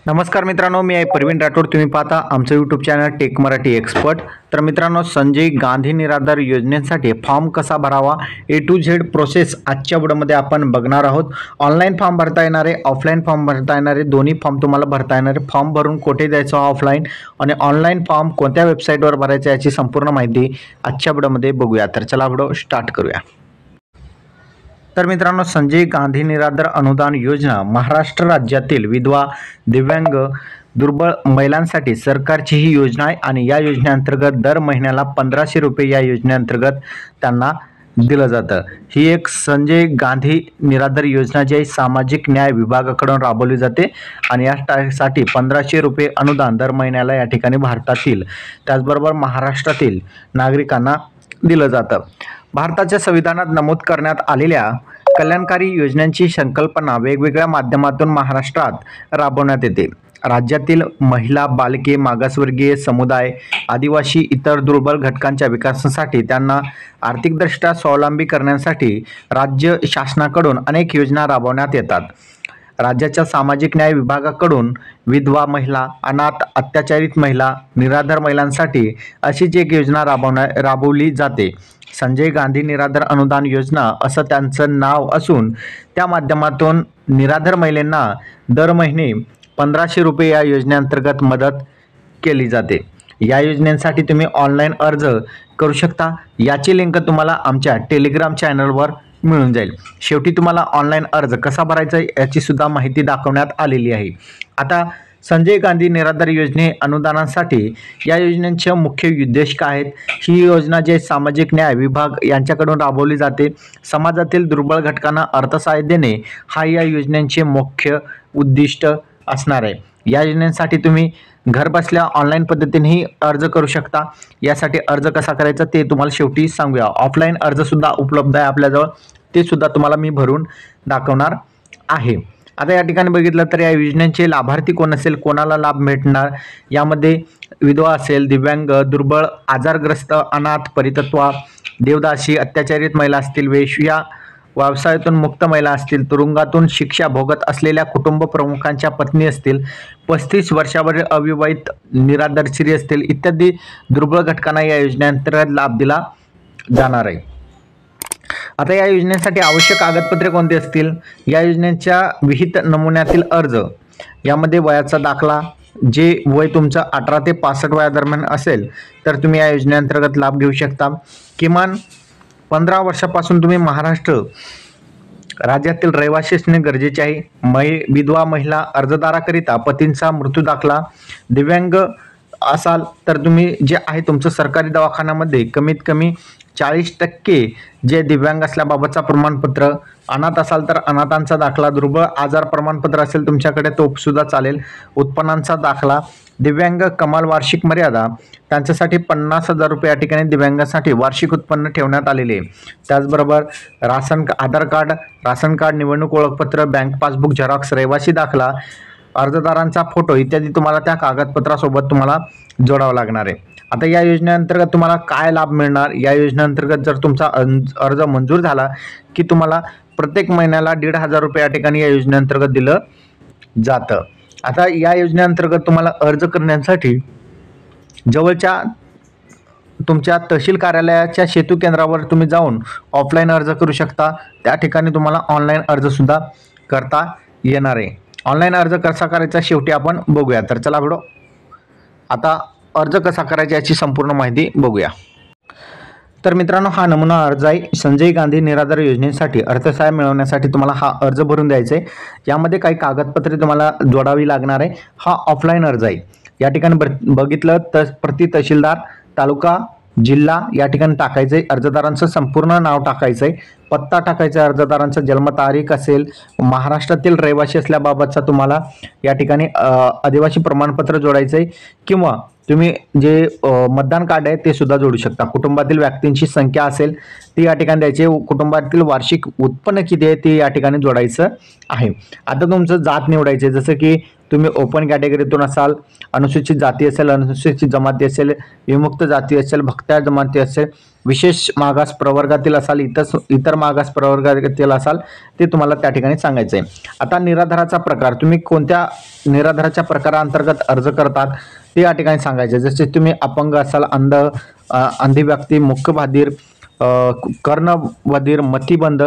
नमस्कार मित्रांनो, मी आहे प्रवीण राठोड. तुम्ही पाहता आमचं YouTube channel tech Marathi expert. तर मित्रांनो, संजय गांधी निराधार योजनेसाठी फॉर्म कसा भरावा ए टू झेड प्रोसेस आजच्या व्हिडिओमध्ये आपण बघणार आहोत. ऑनलाईन फॉर्म भरता येणारे, ऑफलाईन फॉर्म भरता येणारे, दोन्ही फॉर्म तुम्हाला भरता येणारे. फॉर्म भरून कुठे द्यायचा ऑफलाईन आणि ऑनलाईन फॉर्म कोणत्या वेबसाईटवर भरायचा याची संपूर्ण माहिती आजच्या व्हिडिओमध्ये बघूया. तर चला व्हिडिओ स्टार्ट करूया. तर मित्रांनो, संजय गांधी निराधार अनुदान योजना महाराष्ट्र राज्यातील विधवा, दिव्यांग, दुर्बळ महिलांसाठी सरकारची ही योजना आहे आणि या योजनेअंतर्गत दर महिन्याला 1500 रुपये या योजनेअंतर्गत त्यांना दिलं जातं. ही एक संजय गांधी निराधार योजना जी आहे सामाजिक न्याय विभागाकडून राबवली जाते आणि यासाठी 1500 रुपये अनुदान दर महिन्याला या ठिकाणी भारतातील त्याचबरोबर महाराष्ट्रातील नागरिकांना दिलं जातं. भारताच्या संविधानात नमूद करण्यात आलेल्या कल्याणकारी योजनांची संकल्पना वेगवेगळ्या माध्यमातून महाराष्ट्रात राबवण्यात येते. राज्यातील महिला, बालके, मागासवर्गीय समुदाय, आदिवासी, इतर दुर्बल घटकांच्या विकासासाठी त्यांना आर्थिकदृष्ट्या स्वावलंबी करण्यासाठी राज्य शासनाकडून अनेक योजना राबवण्यात येतात. राज्याच्या सामाजिक न्याय विभागाकडून विधवा महिला, अनाथ, अत्याचारित महिला, निराधार महिलांसाठी अशीच एक योजना राबवली जाते. संजय गांधी निराधार अनुदान योजना असं त्यांचं नाव असून त्या माध्यमातून निराधार महिलांना दर महिने 1500 रुपये या योजनेअंतर्गत मदत केली जाते. या योजनेसाठी तुम्ही ऑनलाईन अर्ज करू शकता. याची लिंक तुम्हाला आमच्या टेलिग्राम चॅनलवर मिळून जाईल. शेवटी तुम्हाला ऑनलाईन अर्ज कसा भरायचा याची सुद्धा माहिती दाखवण्यात आलेली आहे. आता संजय गांधी निराधार योजने अनुदानासाठी या योजनेचे मुख्य उद्देश काय आहेत? ही योजना जे सामाजिक न्याय विभाग यांच्याकडून राबवली जाते. समाजातील दुर्बळ घटकांना अर्थसहाय्य देणे हा या योजनेचे मुख्य उद्दिष्ट असणार आहे. या योजनेसाठी तुम्ही घर बसल्या ऑनलाईन पद्धतीनेही अर्ज करू शकता. यासाठी अर्ज कसा करायचा ते तुम्हाला शेवटी सांगूया. ऑफलाईन अर्जसुद्धा उपलब्ध आहे आपल्याजवळ, ते सुद्धा तुम्हाला मी भरून दाखवणार आहे. आता या ठिकाणी बघितलं तर या योजनेचे लाभार्थी कोण असेल, कोणाला लाभ भेटणार, यामध्ये विधवा असेल, दिव्यांग, दुर्बळ, आजारग्रस्त, अनाथ, परितत्वा, देवदासी, अत्याचारित महिला असतील, वेश्या, व्यवसायातून मुक्त महिला असतील, तुरुंगातून शिक्षा भोगत असलेल्या कुटुंब प्रमुखांच्या पत्नी असतील, 35 वर्षावरील अविवाहित निराधार स्त्री असतील, इत्यादी दुर्बळ घटकांना या योजनेअंतर्गत लाभ दिला जाणार आहे. आता या योजनेसाठी आवश्यक कागदपत्रे कोणती असतील? या योजनेच्या विहित नमुन्यातील अर्ज, यामध्ये वयाचा दाखला, जे वय तुमचं 18 ते 65 वयादरम्यान असेल तर तुम्ही या योजनेअंतर्गत लाभ घेऊ शकता. किमान 15 वर्षापासून तुम्ही महाराष्ट्र राज्यातील रहिवासी असणे गरजेचे आहे. विधवा महिला अर्जदाराकरिता पतींचा मृत्यू दाखला, दिव्यांग असाल तर तुम्ही जे आहे तुमचं सरकारी दवाखान्यामध्ये कमीत कमी 40% जे दिव्यांग असल्याबाबतचा प्रमाणपत्र, अनाथ असाल तर अनाथांचा दाखला, दुर्बळ आजार प्रमाणपत्र असेल तुमच्याकडे तो सुद्धा चालेल, उत्पन्नाचा दाखला, दिव्यांग कमाल वार्षिक मर्यादा त्यांच्यासाठी 50,000 रुपये या ठिकाणी दिव्यांगासाठी वार्षिक उत्पन्न ठेवण्यात आलेले आहे. त्याचबरोबर आधार कार्ड, राशन कार्ड, निवडणूक ओळखपत्र, बँक पासबुक झेरॉक्स, रहिवासी दाखला, अर्जदारांचा फोटो इत्यादी तुम्हाला त्या कागदपत्रासोबत तुम्हाला जोडावं लागणार आहे. आता या योजनेअंतर्गत तुम्हाला काय लाभ मिळणार? या योजनेअंतर्गत जर तुमचा अर्ज मंजूर झाला की तुम्हाला प्रत्येक महिन्याला 1,500 रुपये या ठिकाणी या योजनेअंतर्गत दिलं जातं. आता या योजनेअंतर्गत तुम्हाला अर्ज करण्यासाठी जवळच्या तुमच्या तहसील कार्यालयाच्या सेतू केंद्रावर तुम्ही जाऊन ऑफलाईन अर्ज करू शकता. त्या ठिकाणी तुम्हाला ऑनलाईन अर्जसुद्धा करता येणार आहे. ऑनलाईन अर्ज कसा करायचा शेवटी आपण बघूया. तर चला व्हिडिओ आता अर्ज कसा करायचा याची संपूर्ण माहिती बघूया. तर मित्रांनो, हा नमुना अर्ज आहे. संजय गांधी निराधार योजनेसाठी अर्थसहाय्य मिळवण्यासाठी तुम्हाला हा अर्ज भरून द्यायचा आहे. यामध्ये काही कागदपत्रे तुम्हाला जोडावी लागणार आहे. हा ऑफलाईन अर्ज आहे. या ठिकाणी बघितलं तर प्रति तहसीलदार, तालुका, जिल्हा या ठिकाणी टाकायचं आहे. अर्जदारांचं संपूर्ण नाव टाकायचं आहे, पत्ता टाकायचा आहे, अर्जदारांचा जन्मतारीख असेल, महाराष्ट्रातील रहिवासी असल्याबाबतचा तुम्हाला या ठिकाणी आदिवासी प्रमाणपत्र जोडायचं आहे किंवा तुम्ही जे मतदान कार्ड आहे ते सुद्धा जोडू शकता. कुटुंबातील व्यक्तींची संख्या असेल ती या ठिकाणी द्यायची. कुटुंबातील वार्षिक उत्पन्न किती आहे ते या ठिकाणी जोडायचं आहे. आता तुमचं जात निवडायचे, जसं की तुम्ही ओपन कॅटेगरीतून असाल, अनुसूचित जाती असेल, अनुसूचित जमाती असेल, विमुक्त जाती असेल, भटक्या जमाती असेल, विशेष मागास प्रवर्गातील असाल, इतर मागास प्रवर्गातील असाल, ते तुम्हाला त्या ठिकाणी सांगायचं आहे. आता निराधाराचा प्रकार, तुम्ही कोणत्या निराधाराच्या प्रकारांतर्गत अर्ज करतात ते या ठिकाणी सांगायचे. जसे तुम्ही अपंग असाल, अंधी व्यक्ती, मुकबधीर, कर्णबधीर, मतिबंध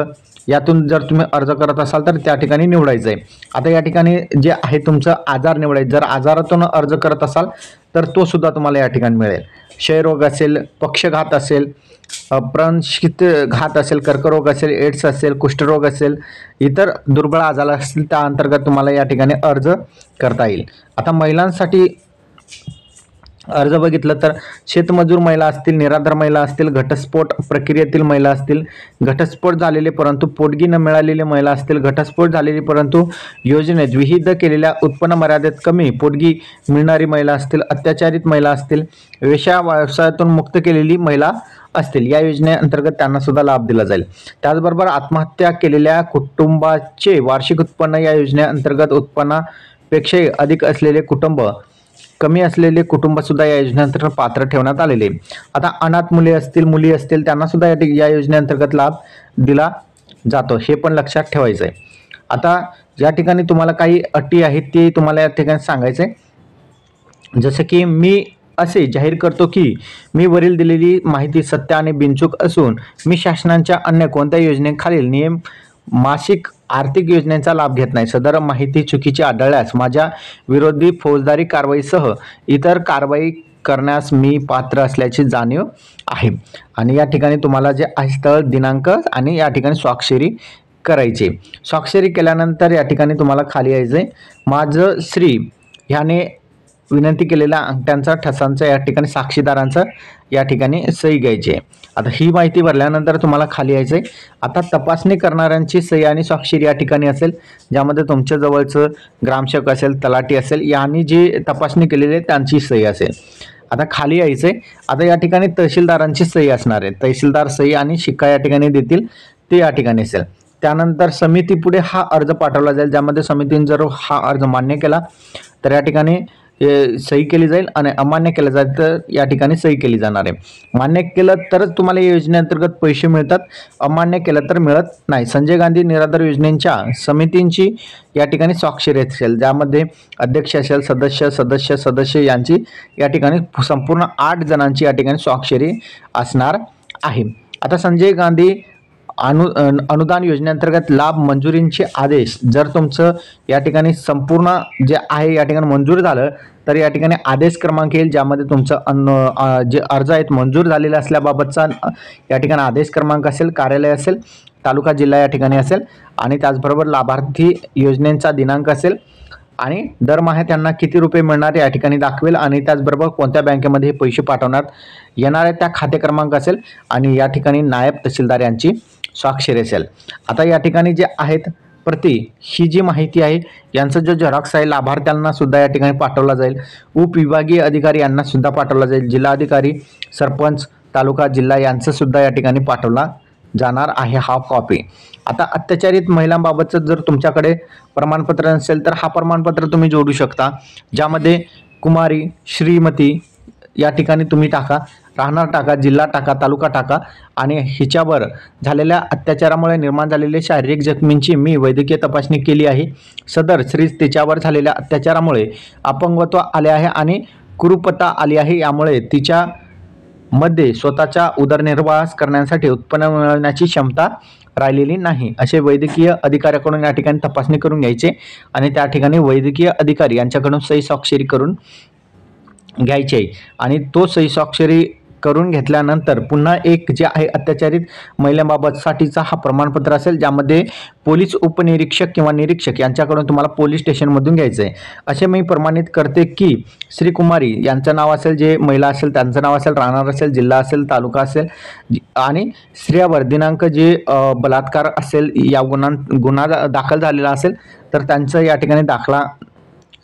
यातून जर तुम्ही अर्ज करत असाल तर त्या ठिकाणी निवडायचं आहे. आता या ठिकाणी जे आहे तुमचं आजार निवडायचं. जर आजारातून अर्ज करत असाल तर तो सुद्धा तुम्हाला या ठिकाणी मिळेल. क्षयरोग असेल, पक्षघात असेल, प्रंशित घात असेल, कर्करोग असेल, एड्स असेल, कुष्ठरोग असेल, इतर दुर्बळ आजार असतील त्या अंतर्गत तुम्हाला या ठिकाणी अर्ज करता येईल. आता महिलांसाठी अर्ज बघितलं तर शेतमजूर महिला असतील, निराधार महिला असतील, घटस्फोट प्रक्रियेतील महिला असतील, घटस्फोट झालेले परंतु पोटगी न मिळालेले महिला असतील, घटस्फोट झालेली परंतु योजनेत विहित केलेल्या उत्पन्न मर्यादेत कमी पोटगी मिळणारी महिला असतील, अत्याचारित महिला असतील, व्यवसायातून मुक्त केलेली महिला असतील, या योजनेअंतर्गत त्यांना सुद्धा लाभ दिला जाईल. त्याचबरोबर आत्महत्या केलेल्या कुटुंबाचे वार्षिक उत्पन्न या योजनेअंतर्गत उत्पन्नापेक्षा अधिक असलेले कुटुंब, कमी असलेले कुटुंब सुद्धा या योजनेअंतर्गत पात्र ठेवण्यात आलेले. आता अनाथ मुली असतील त्यांना सुद्धा या योजनेअंतर्गत लाभ दिला जातो, हे पण लक्षात ठेवायचं आहे. आता या ठिकाणी तुम्हाला काही अटी आहेत ते तुम्हाला या ठिकाणी सांगायचं आहे. जसं की मी असे जाहीर करतो की मी वरील दिलेली माहिती सत्य आणि बिनचूक असून मी शासनाच्या अन्य कोणत्या योजनेखालील नियम मासिक आर्थिक योजनेचा लाभ घेत नाही. सदर माहिती चुकीची आढळल्यास माझ्या विरोधी फौजदारी कारवाईसह इतर कारवाई करण्यास मी पात्र असल्याची जाणीव आहे. आणि या ठिकाणी तुम्हाला जे आहे स्थळ, दिनांक आणि या ठिकाणी स्वाक्षरी करायची. स्वाक्षरी केल्यानंतर या ठिकाणी तुम्हाला खाली यायचे. माझं श्री ह्याने विनंती केलेल्या अंगठ्यांचा, ठसांचा, या ठिकाणी साक्षीदारांचं या ठिकाणी सही घ्यायची आहे. आता ही माहिती भरल्यानंतर तुम्हाला खाली यायचं आहे. आता तपासणी करणाऱ्यांची सही आणि स्वाक्षरी या ठिकाणी असेल, ज्यामध्ये तुमच्या जवळचं ग्रामसेवक असेल, तलाठी असेल, यांनी जी तपासणी केलेली आहे त्यांची सही असेल. आता खाली यायचं आहे. आता या ठिकाणी तहसीलदारांची सही असणार आहे. तहसीलदार सही आणि शिक्का या ठिकाणी देतील, ते या ठिकाणी असेल. त्यानंतर समितीपुढे हा अर्ज पाठवला जाईल, ज्यामध्ये समितीने जर हा अर्ज मान्य केला तर या ठिकाणी सही केली जाईल आणि अमान्य केलं जाईल तर या ठिकाणी सही केली जाणार आहे. मान्य केलं तरच तुम्हाला या योजनेअंतर्गत पैसे मिळतात, अमान्य केलं तर मिळत नाही. संजय गांधी निराधार योजनेच्या समितींची या ठिकाणी स्वाक्षरी असेल, ज्यामध्ये अध्यक्ष असेल, सदस्य यांची या ठिकाणी संपूर्ण 8 जणांची या ठिकाणी स्वाक्षरी असणार आहे. आता संजय गांधी अनुदान योजनेअंतर्गत लाभ मंजुरींचे आदेश, जर तुमचं या ठिकाणी संपूर्ण जे आहे या ठिकाणी मंजूर झालं तर या ठिकाणी आदेश क्रमांक येईल, ज्यामध्ये तुमचं जे अर्ज आहेत मंजूर झालेले असल्याबाबतचा या ठिकाणी आदेश क्रमांक असेल, कार्यालय असेल, तालुका, जिल्हा या ठिकाणी असेल आणि त्याचबरोबर लाभार्थी योजनेचा दिनांक असेल आणि दरमहा त्यांना किती रुपये मिळणार या ठिकाणी दाखवेल आणि त्याचबरोबर कोणत्या बँकेमध्ये हे पैसे पाठवण्यात येणार आहे त्या खाते क्रमांक असेल आणि या ठिकाणी नायब तहसीलदार यांची स्वाक्षरी असेल. आता या ठिकाणी जे आहेत प्रति, ही जी माहिती आहे यांचा जो झेरॉक्स आहे लाभार्थ्यांना सुद्धा या ठिकाणी पाठवला जाईल. उपविभागीय अधिकारी यांना सुद्धा पाठवला जाईल. जिल्हाधिकारी, सरपंच, तालुका, जिल्हा यांचं सुद्धा या ठिकाणी पाठवला जाणार आहे हा कॉपी. आता अत्याचारित महिलांबाबतचं जर तुमच्याकडे प्रमाणपत्र नसेल तर हा प्रमाणपत्र तुम्ही जोडू शकता, ज्यामध्ये कुमारी, श्रीमती या ठिकाणी तुम्ही टाका, राहणार टाका, जिल्हा टाका, तालुका टाका आणि हिच्यावर झालेल्या अत्याचारामुळे निर्माण झालेल्या शारीरिक जखमींची मी वैद्यकीय तपासणी केली आहे. सदर स्त्री तिच्यावर झालेल्या अत्याचारामुळे अपंगत्व आले आहे आणि कुरूपता आली आहे, यामुळे तिच्या मध्ये स्वतःच्या उदरनिर्वाह करण्यासाठी उत्पन्न मिळवण्याची क्षमता राहिलेली नाही, असे वैद्यकीय अधिकाऱ्याकडून या ठिकाणी तपासणी करून घ्यायचे आणि त्या ठिकाणी वैद्यकीय अधिकारी यांच्याकडून सही स्वाक्षरी करून घ्यायचे आणि तो सही स्वाक्षरी करून घेतल्यानंतर पुन्हा एक जे आहे अत्याचारित महिलांबाबतसाठीचा हा प्रमाणपत्र असेल, ज्यामध्ये पोलीस उपनिरीक्षक किंवा निरीक्षक यांच्याकडून तुम्हाला पोलीस स्टेशनमधून घ्यायचं आहे. असे मी प्रमाणित करते की श्रीकुमारी यांचं नाव असेल, जे महिला असेल त्यांचं नाव असेल, राहणार असेल, जिल्हा असेल, तालुका असेल आणि स्त्रियावर दिनांक जे बलात्कार असेल या गुन्हा दाखल झालेला असेल तर त्यांचं या ठिकाणी दाखला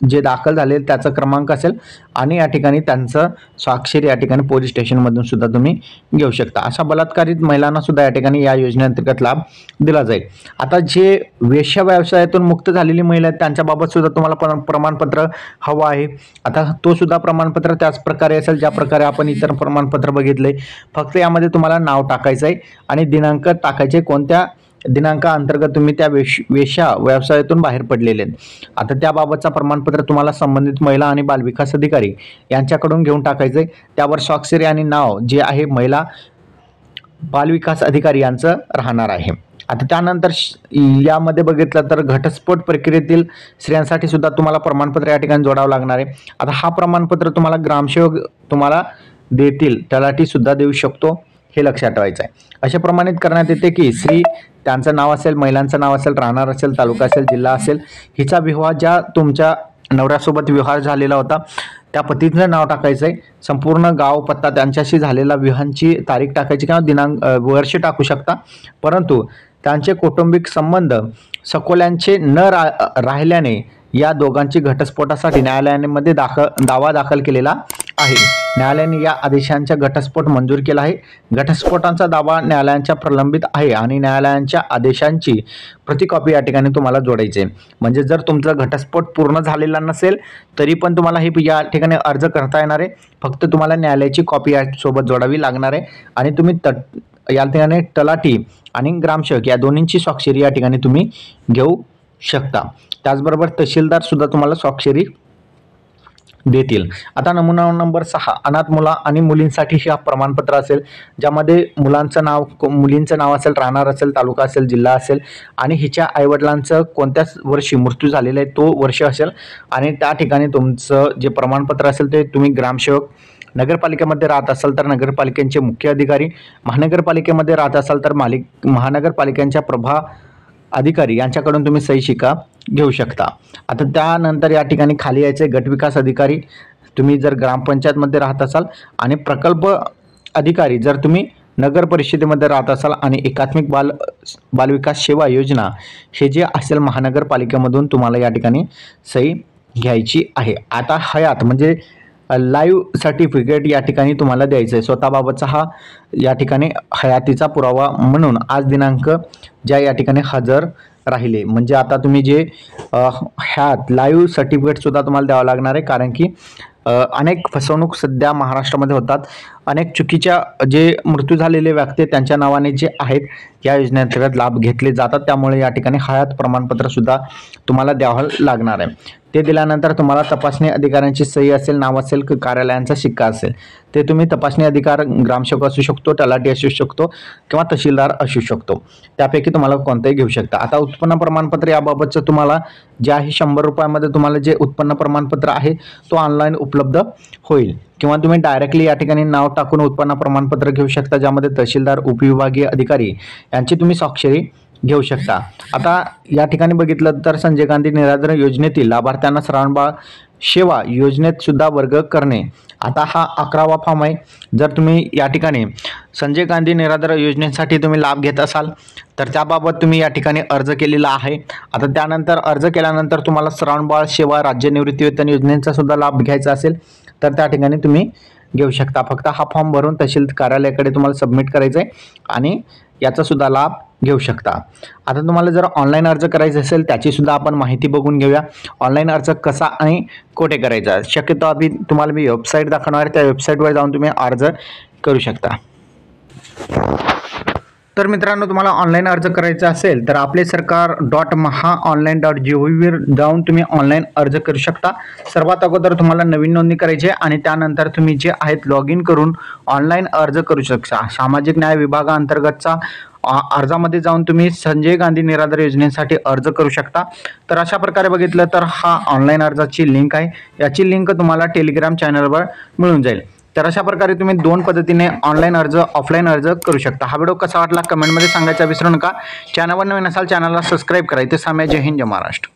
जे दाखल झाले त्याचा क्रमांक असेल आणि या ठिकाणी त्यांचं स्वाक्षरी या ठिकाणी पोलीस स्टेशनमधून सुद्धा तुम्ही घेऊ शकता। अशा बलात्कारित महिलांना सुद्धा या ठिकाणी या योजनेअंतर्गत लाभ दिला जाईल। आता जे वेश्या व्यवसायातून मुक्त झालेली महिला आहेत त्यांच्याबाबत सुद्धा तुम्हाला प्रमाणपत्र हवं आहे। आता तो सुद्धा प्रमाणपत्र त्याच प्रकारे असेल ज्या प्रकारे आपण इतर प्रमाणपत्र बघितले, फक्त यामध्ये तुम्हाला नाव टाकायचं आहे आणि दिनांक टाकायचे, कोणत्या दिनांकाअंतर्गत तुम्ही त्या वेश्या व्यवसायातून बाहेर पडलेले आहेत। आता त्याबाबतचा प्रमाणपत्र तुम्हाला संबंधित महिला आणि बालविकास अधिकारी यांच्याकडून घेऊन टाकायचं आहे। त्यावर स्वाक्षरी आणि नाव जे आहे महिला बालविकास अधिकारी यांचं राहणार आहे। आता त्यानंतर यामध्ये बघितलं तर घटस्फोट प्रक्रियेतील स्त्रियांसाठी सुद्धा तुम्हाला प्रमाणपत्र या ठिकाणी जोडावं लागणार आहे। आता हा प्रमाणपत्र तुम्हाला ग्रामसेवक तुम्हाला देतील, तलाठी सुद्धा देऊ शकतो, हे लक्षात ठेवायचं आहे। अशा प्रमाणित करण्यात येते की स्त्री त्यांचं नाव असेल, महिलांचं नाव असेल, राहणार असेल, तालुका असेल, जिल्हा असेल, हिचा विवाह ज्या तुमच्या नवऱ्यासोबत विवाह झालेला होता त्या पतीचं नाव टाकायचं आहे, संपूर्ण गाव पत्ता त्यांच्याशी झालेला विवाहाची तारीख टाकायची किंवा दिनांक वर्ष टाकू शकता, परंतु त्यांचे कौटुंबिक संबंध सखोल्यांचे न राहिल्याने या दोघांची घटस्फोटासाठी न्यायालयामध्ये दावा दाखल केलेला आहे। न्यायालयाने या आदेशांचा घटस्फोट मंजूर केला आहे। घटस्फोटांचा दावा न्यायालयांच्या प्रलंबित आहे आणि न्यायालयांच्या आदेशांची प्रतिकॉपी या ठिकाणी तुम्हाला जोडायची आहे। म्हणजे जर तुमचा घटस्फोट पूर्ण झालेला नसेल तरी पण तुम्हाला हे या ठिकाणी अर्ज करता येणार आहे, फक्त तुम्हाला न्यायालयाची कॉपी यासोबत जोडावी लागणार आहे आणि तुम्ही या ठिकाणी तलाठी आणि ग्रामसेवक या दोन्हींची स्वाक्षरी या ठिकाणी तुम्ही घेऊ शकता। त्याचबरोबर तहसीलदार सुद्धा तुम्हाला स्वाक्षरी देतील। आता नमुना नंबर 6 अनाथ मुला आणि मुलींसाठी हे प्रमाणपत्र असेल, ज्यामध्ये मुलींचं नाव असेल, राहणार असेल, तालुका असेल, जिल्हा असेल आणि हिच्या आईवडिलांचं कोणत्या वर्षी मृत्यू झालेला आहे तो वर्ष असेल आणि त्या ठिकाणी तुमचं जे प्रमाणपत्र असेल ते तुम्ही ग्रामसेवक, नगरपालिकेमध्ये राहत असाल तर नगरपालिकेचे मुख्य अधिकारी, महानगरपालिकेमध्ये राहत असाल तर महानगरपालिकेच्या प्रभा अधिकारी यांच्याकडून तुम्ही सही शिक्का घेऊ शकता। आता त्यानंतर या ठिकाणी खाली यायचे गटविकास अधिकारी तुम्ही जर ग्रामपंचायतमध्ये राहत असाल आणि प्रकल्प अधिकारी जर तुम्ही नगर परिषदेमध्ये राहत असाल आणि एकात्मिक बालविकास सेवा योजना हे जे असेल महानगरपालिकेमधून तुम्हाला या ठिकाणी सही घ्यायची आहे। आता हयात म्हणजे लाईव्ह सर्टिफिकेट या ठिकाणी तुम्हाला द्यायचं आहे। स्वतःबाबतचा हा या ठिकाणी हयातीचा पुरावा म्हणून आज दिनांक ज्या या ठिकाणी हजर राहिले, म्हणजे आता तुम्ही जे ह्यात लाईव्ह सर्टिफिकेट सुद्धा तुम्हाला द्यावं लागणार आहे, कारण की अनेक फसवणूक सध्या महाराष्ट्रामध्ये होतात। अनेक चुकीच्या जे मृत्यू झालेले व्यक्ती त्यांच्या नावाने जे आहेत या योजनेअंतर्गत लाभ घेतले जातात, त्यामुळे या ठिकाणी हयात प्रमाणपत्र सुद्धा तुम्हाला द्यावं लागणार आहे। ते दिल्यानंतर तुम्हाला तपासणी अधिकाऱ्यांची सही असेल, नाव असेल, कार्यालयांचा शिक्का असेल, ते तुम्ही तपासणी अधिकार ग्रामसेवक असू शकतो, तलाठी असू शकतो किंवा तहसीलदार असू शकतो, त्यापैकी तुम्हाला कोणताही घेऊ शकता। आता उत्पन्न प्रमाणपत्र याबाबतचं तुम्हाला जे आहे 100 रुपयामध्ये तुम्हाला जे उत्पन्न प्रमाणपत्र आहे तो ऑनलाईन उपलब्ध होईल किंवा तुम्ही डायरेक्टली या ठिकाणी नाव टाकून उत्पन्न प्रमाणपत्र घेऊ शकता, ज्यामध्ये तहसीलदार, उपविभागीय अधिकारी यांची तुम्ही स्वाक्षरी घेऊ शकता। आता या ठिकाणी बघितलं तर संजय गांधी निराधार योजनेतील लाभार्थ्यांना श्रावणबाळ सेवा योजनेत सुद्धा वर्ग करणे, आता हा 11वा फॉर्म आहे। जर तुम्ही या ठिकाणी संजय गांधी निराधार योजनेसाठी तुम्ही लाभ घेत असाल तर त्याबाबत तुम्ही या ठिकाणी अर्ज केलेला आहे। आता त्यानंतर अर्ज केल्यानंतर तुम्हाला श्रावणबाळ सेवा राज्य निवृत्तीवेतन योजनेचा सुद्धा लाभ घ्यायचा असेल तर त्या ठिकाणी तुम्ही घेऊ शकता। फक्त हा फॉर्म भरून तहसील कार्यालयाकडे तुम्हाला सबमिट करायचं आहे आणि याचा सुद्धा लाभ घेऊ शकता। आता तुम्हाला जर ऑनलाईन अर्ज करायचा असेल त्याची सुद्धा आपण माहिती बघून घेऊया। ऑनलाईन अर्ज कसा आणि कुठे करायचा, शक्यतो तुम्हाला मी वेबसाईट दाखवणार आहे, त्या वेबसाईटवर जाऊन तुम्ही अर्ज करू शकता। तर मित्रांनो, तुम्हाला ऑनलाईन अर्ज करायचा असेल तर आपले सरकार.mahaonline.gov वर जाऊन तुम्ही ऑनलाईन अर्ज करू शकता। सर्वात अगोदर तुम्हाला नवीन नोंदणी करायची आहे आणि त्यानंतर तुम्ही जे आहेत लॉग इन करून ऑनलाईन अर्ज करू शकता। सामाजिक न्याय विभागाअंतर्गतचा अर्जामध्ये जाऊन तुम्ही संजय गांधी निराधार योजनेसाठी अर्ज करू शकता। तर अशा प्रकारे बघितलं तर हा ऑनलाईन अर्जाची लिंक आहे, याची लिंक तुम्हाला टेलिग्राम चॅनलवर मिळून जाईल। तर अशा प्रकारे तुम्ही 2 पद्धतीने ऑनलाईन अर्ज, ऑफलाईन अर्ज करू शकता। हा व्हिडिओ कसा वाटला कमेंटमध्ये सांगायचा विसरू नका। चॅनलवर नवीन असाल चॅनलला सबस्क्राईब करा। इथे साम्य, जय हिंद, जय महाराष्ट्र।